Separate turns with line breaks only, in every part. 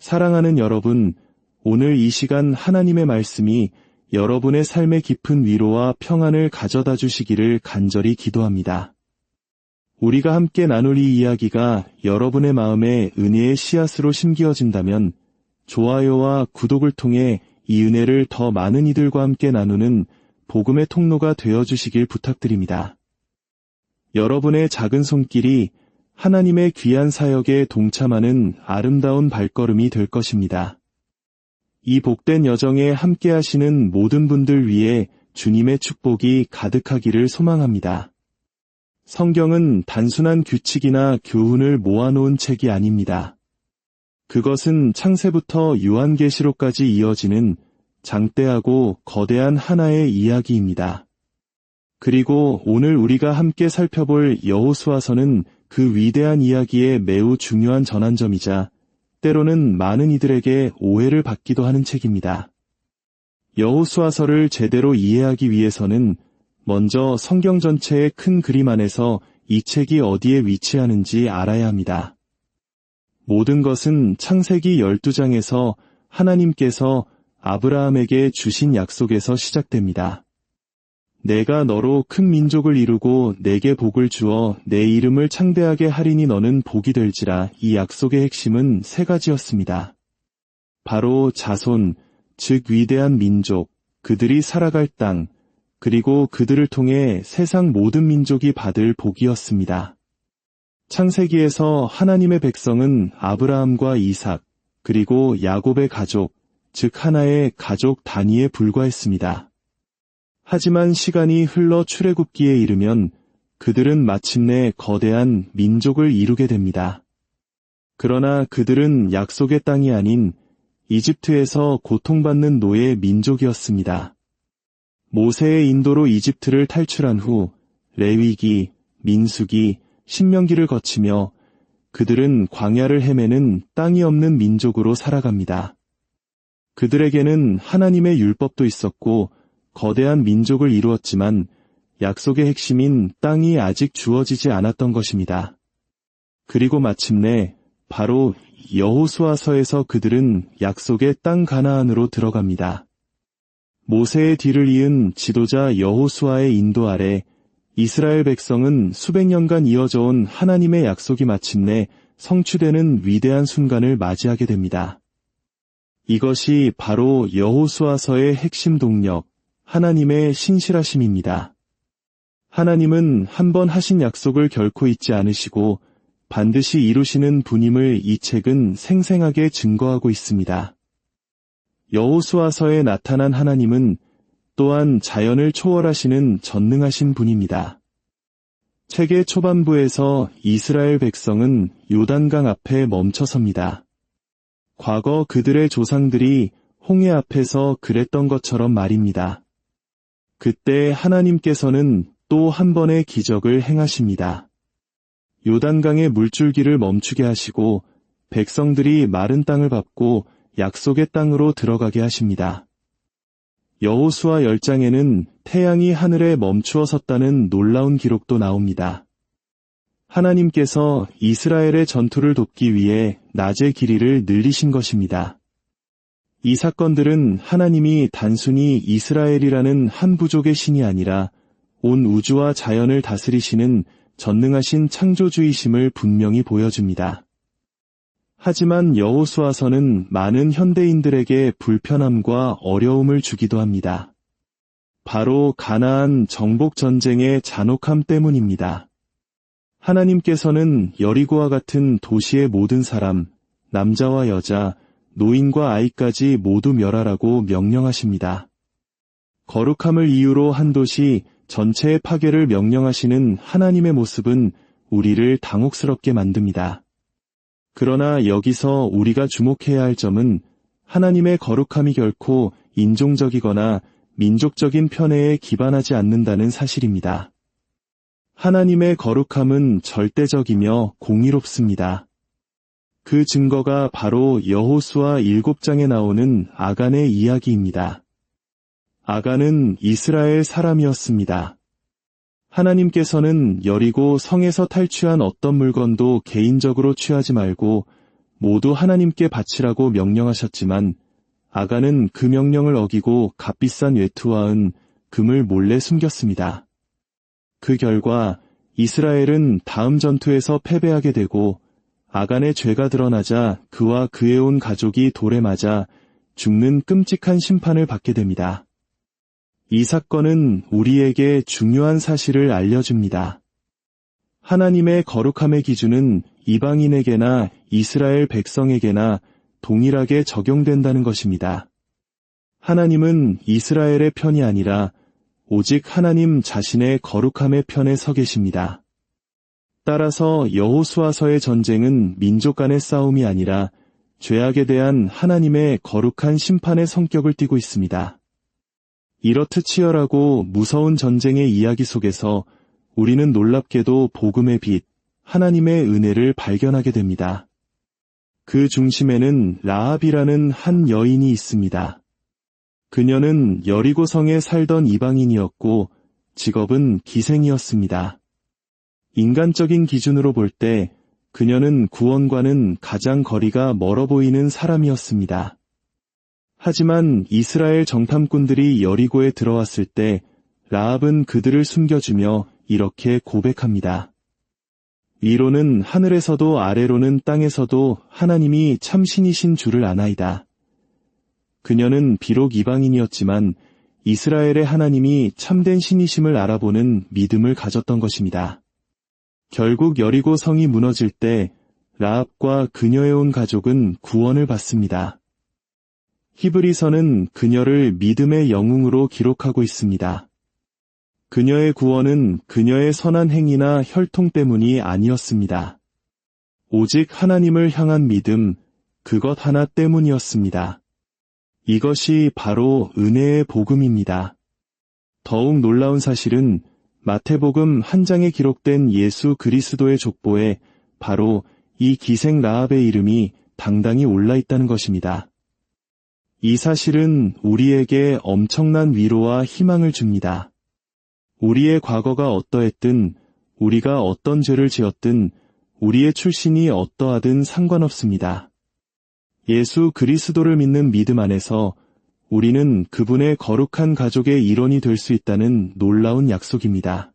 사랑하는 여러분, 오늘 이 시간 하나님의 말씀이 여러분의 삶에 깊은 위로와 평안을 가져다 주시기를 간절히 기도합니다. 우리가 함께 나눌 이 이야기가 여러분의 마음에 은혜의 씨앗으로 심기어진다면 좋아요와 구독을 통해 이 은혜를 더 많은 이들과 함께 나누는 복음의 통로가 되어주시길 부탁드립니다. 여러분의 작은 손길이 하나님의 귀한 사역에 동참하는 아름다운 발걸음이 될 것입니다. 이 복된 여정에 함께 하시는 모든 분들 위해 주님의 축복이 가득하기를 소망합니다. 성경은 단순한 규칙이나 교훈을 모아놓은 책이 아닙니다. 그것은 창세부터 요한계시록까지 이어지는 장대하고 거대한 하나의 이야기입니다. 그리고 오늘 우리가 함께 살펴볼 여호수아서는 그 위대한 이야기의 매우 중요한 전환점이자 때로는 많은 이들에게 오해를 받기도 하는 책입니다. 여호수아서를 제대로 이해하기 위해서는 먼저 성경 전체의 큰 그림 안에서 이 책이 어디에 위치하는지 알아야 합니다. 모든 것은 창세기 12장에서 하나님께서 아브라함에게 주신 약속에서 시작됩니다. 내가 너로 큰 민족을 이루고 내게 복을 주어 내 이름을 창대하게 하리니 너는 복이 될지라. 이 약속의 핵심은 세 가지였습니다. 바로 자손, 즉 위대한 민족, 그들이 살아갈 땅, 그리고 그들을 통해 세상 모든 민족이 받을 복이었습니다. 창세기에서 하나님의 백성은 아브라함과 이삭, 그리고 야곱의 가족, 즉 하나의 가족 단위에 불과했습니다. 하지만 시간이 흘러 출애굽기에 이르면 그들은 마침내 거대한 민족을 이루게 됩니다. 그러나 그들은 약속의 땅이 아닌 이집트에서 고통받는 노예 민족이었습니다. 모세의 인도로 이집트를 탈출한 후 레위기, 민수기, 신명기를 거치며 그들은 광야를 헤매는 땅이 없는 민족으로 살아갑니다. 그들에게는 하나님의 율법도 있었고 거대한 민족을 이루었지만 약속의 핵심인 땅이 아직 주어지지 않았던 것입니다. 그리고 마침내 바로 여호수아서에서 그들은 약속의 땅 가나안으로 들어갑니다. 모세의 뒤를 이은 지도자 여호수아의 인도 아래 이스라엘 백성은 수백 년간 이어져 온 하나님의 약속이 마침내 성취되는 위대한 순간을 맞이하게 됩니다. 이것이 바로 여호수아서의 핵심 동력, 하나님의 신실하심입니다. 하나님은 한 번 하신 약속을 결코 잊지 않으시고 반드시 이루시는 분임을 이 책은 생생하게 증거하고 있습니다. 여호수아서에 나타난 하나님은 또한 자연을 초월하시는 전능하신 분입니다. 책의 초반부에서 이스라엘 백성은 요단강 앞에 멈춰섭니다. 과거 그들의 조상들이 홍해 앞에서 그랬던 것처럼 말입니다. 그때 하나님께서는 또 한 번의 기적을 행하십니다. 요단강의 물줄기를 멈추게 하시고 백성들이 마른 땅을 밟고 약속의 땅으로 들어가게 하십니다. 여호수아 10장에는 태양이 하늘에 멈추어 섰다는 놀라운 기록도 나옵니다. 하나님께서 이스라엘의 전투를 돕기 위해 낮의 길이를 늘리신 것입니다. 이 사건들은 하나님이 단순히 이스라엘이라는 한 부족의 신이 아니라 온 우주와 자연을 다스리시는 전능하신 창조주이심을 분명히 보여줍니다. 하지만 여호수아서는 많은 현대인들에게 불편함과 어려움을 주기도 합니다. 바로 가나안 정복 전쟁의 잔혹함 때문입니다. 하나님께서는 여리고와 같은 도시의 모든 사람, 남자와 여자, 노인과 아이까지 모두 멸하라고 명령하십니다. 거룩함을 이유로 한 도시 전체의 파괴를 명령하시는 하나님의 모습은 우리를 당혹스럽게 만듭니다. 그러나 여기서 우리가 주목해야 할 점은 하나님의 거룩함이 결코 인종적이거나 민족적인 편애에 기반하지 않는다는 사실입니다. 하나님의 거룩함은 절대적이며 공의롭습니다. 그 증거가 바로 여호수아 7장에 나오는 아간의 이야기입니다. 아간은 이스라엘 사람이었습니다. 하나님께서는 여리고 성에서 탈취한 어떤 물건도 개인적으로 취하지 말고 모두 하나님께 바치라고 명령하셨지만 아간은 그 명령을 어기고 값비싼 외투와 은, 금을 몰래 숨겼습니다. 그 결과 이스라엘은 다음 전투에서 패배하게 되고 아간의 죄가 드러나자 그와 그의 온 가족이 돌에 맞아 죽는 끔찍한 심판을 받게 됩니다. 이 사건은 우리에게 중요한 사실을 알려줍니다. 하나님의 거룩함의 기준은 이방인에게나 이스라엘 백성에게나 동일하게 적용된다는 것입니다. 하나님은 이스라엘의 편이 아니라 오직 하나님 자신의 거룩함의 편에 서 계십니다. 따라서 여호수아서의 전쟁은 민족 간의 싸움이 아니라 죄악에 대한 하나님의 거룩한 심판의 성격을 띠고 있습니다. 이렇듯 치열하고 무서운 전쟁의 이야기 속에서 우리는 놀랍게도 복음의 빛, 하나님의 은혜를 발견하게 됩니다. 그 중심에는 라합이라는 한 여인이 있습니다. 그녀는 여리고성에 살던 이방인이었고 직업은 기생이었습니다. 인간적인 기준으로 볼 때 그녀는 구원과는 가장 거리가 멀어 보이는 사람이었습니다. 하지만 이스라엘 정탐꾼들이 여리고에 들어왔을 때 라합은 그들을 숨겨주며 이렇게 고백합니다. 위로는 하늘에서도 아래로는 땅에서도 하나님이 참 신이신 줄을 아나이다. 그녀는 비록 이방인이었지만 이스라엘의 하나님이 참된 신이심을 알아보는 믿음을 가졌던 것입니다. 결국 여리고 성이 무너질 때 라합과 그녀의 온 가족은 구원을 받습니다. 히브리서는 그녀를 믿음의 영웅으로 기록하고 있습니다. 그녀의 구원은 그녀의 선한 행위나 혈통 때문이 아니었습니다. 오직 하나님을 향한 믿음, 그것 하나 때문이었습니다. 이것이 바로 은혜의 복음입니다. 더욱 놀라운 사실은 마태복음 한 장에 기록된 예수 그리스도의 족보에 바로 이 기생 라합의 이름이 당당히 올라 있다는 것입니다. 이 사실은 우리에게 엄청난 위로와 희망을 줍니다. 우리의 과거가 어떠했든, 우리가 어떤 죄를 지었든, 우리의 출신이 어떠하든 상관없습니다. 예수 그리스도를 믿는 믿음 안에서 우리는 그분의 거룩한 가족의 일원이 될 수 있다는 놀라운 약속입니다.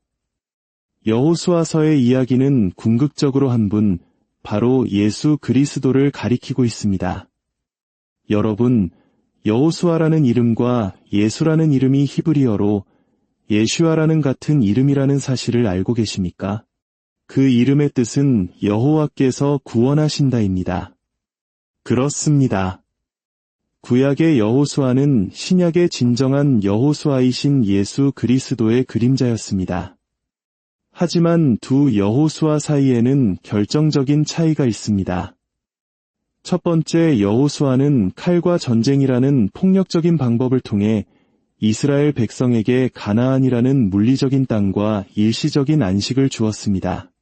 여호수아서의 이야기는 궁극적으로 한 분, 바로 예수 그리스도를 가리키고 있습니다. 여러분, 여호수아라는 이름과 예수라는 이름이 히브리어로 예슈아라는 같은 이름이라는 사실을 알고 계십니까? 그 이름의 뜻은 여호와께서 구원하신다입니다. 그렇습니다. 구약의 여호수아는 신약의 진정한 여호수아이신 예수 그리스도의 그림자였습니다. 하지만 두 여호수아 사이에는 결정적인 차이가 있습니다. 첫 번째 여호수아는 칼과 전쟁이라는 폭력적인 방법을 통해 이스라엘 백성에게 가나안이라는 물리적인 땅과 일시적인 안식을 주었습니다.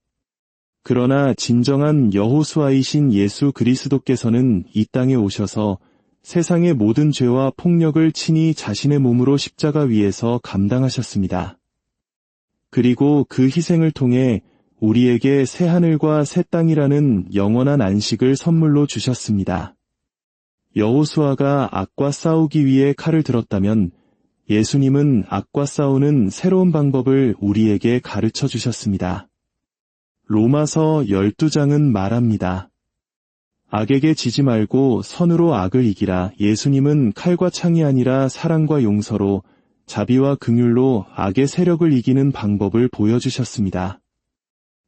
그러나 진정한 여호수아이신 예수 그리스도께서는 이 땅에 오셔서 세상의 모든 죄와 폭력을 친히 자신의 몸으로 십자가 위에서 감당하셨습니다. 그리고 그 희생을 통해 우리에게 새 하늘과 새 땅이라는 영원한 안식을 선물로 주셨습니다. 여호수아가 악과 싸우기 위해 칼을 들었다면 예수님은 악과 싸우는 새로운 방법을 우리에게 가르쳐 주셨습니다. 로마서 12장은 말합니다. 악에게 지지 말고 선으로 악을 이기라. 예수님은 칼과 창이 아니라 사랑과 용서로 자비와 긍휼로 악의 세력을 이기는 방법을 보여주셨습니다.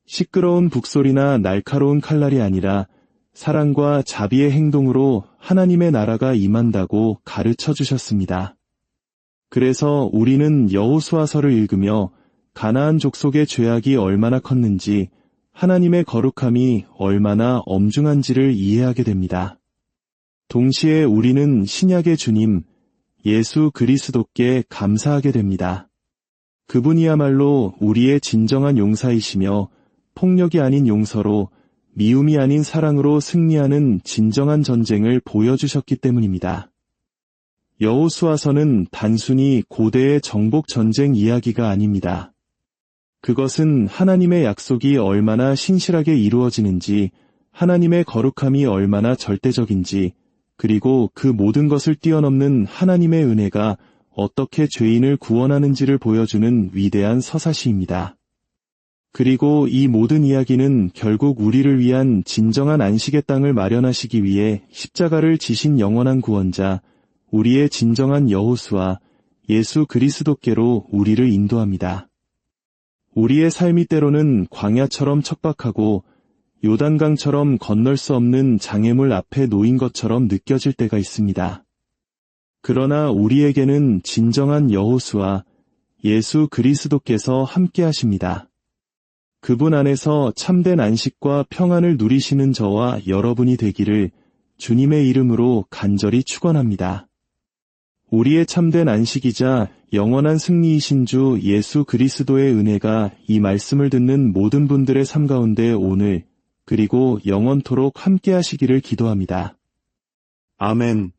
시끄러운 북소리나 날카로운 칼날이 아니라 사랑과 자비의 행동으로 하나님의 나라가 임한다고 가르쳐 주셨습니다. 그래서 우리는 여호수아서를 읽으며 가나안 족속의 죄악이 얼마나 컸는지 하나님의 거룩함이 얼마나 엄중한지를 이해하게 됩니다. 동시에 우리는 신약의 주님, 예수 그리스도께 감사하게 됩니다. 그분이야말로 우리의 진정한 용사이시며 폭력이 아닌 용서로 미움이 아닌 사랑으로 승리하는 진정한 전쟁을 보여주셨기 때문입니다. 여호수아서는 단순히 고대의 정복 전쟁 이야기가 아닙니다. 그것은 하나님의 약속이 얼마나 신실하게 이루어지는지 하나님의 거룩함이 얼마나 절대적인지, 그리고 그 모든 것을 뛰어넘는 하나님의 은혜가 어떻게 죄인을 구원하는지를 보여주는 위대한 서사시입니다. 그리고 이 모든 이야기는 결국 우리를 위한 진정한 안식의 땅을 마련하시기 위해 십자가를 지신 영원한 구원자, 우리의 진정한 여호수아, 예수 그리스도께로 우리를 인도합니다. 우리의 삶이 때로는 광야처럼 척박하고 요단강처럼 건널 수 없는 장애물 앞에 놓인 것처럼 느껴질 때가 있습니다. 그러나 우리에게는 진정한 여호수아, 예수 그리스도께서 함께 하십니다. 그분 안에서 참된 안식과 평안을 누리시는 저와 여러분이 되기를 주님의 이름으로 간절히 축원합니다. 우리의 참된 안식이자 영원한 승리이신 주 예수 그리스도의 은혜가 이 말씀을 듣는 모든 분들의 삶 가운데 오늘 그리고 영원토록 함께 하시기를 기도합니다.
아멘.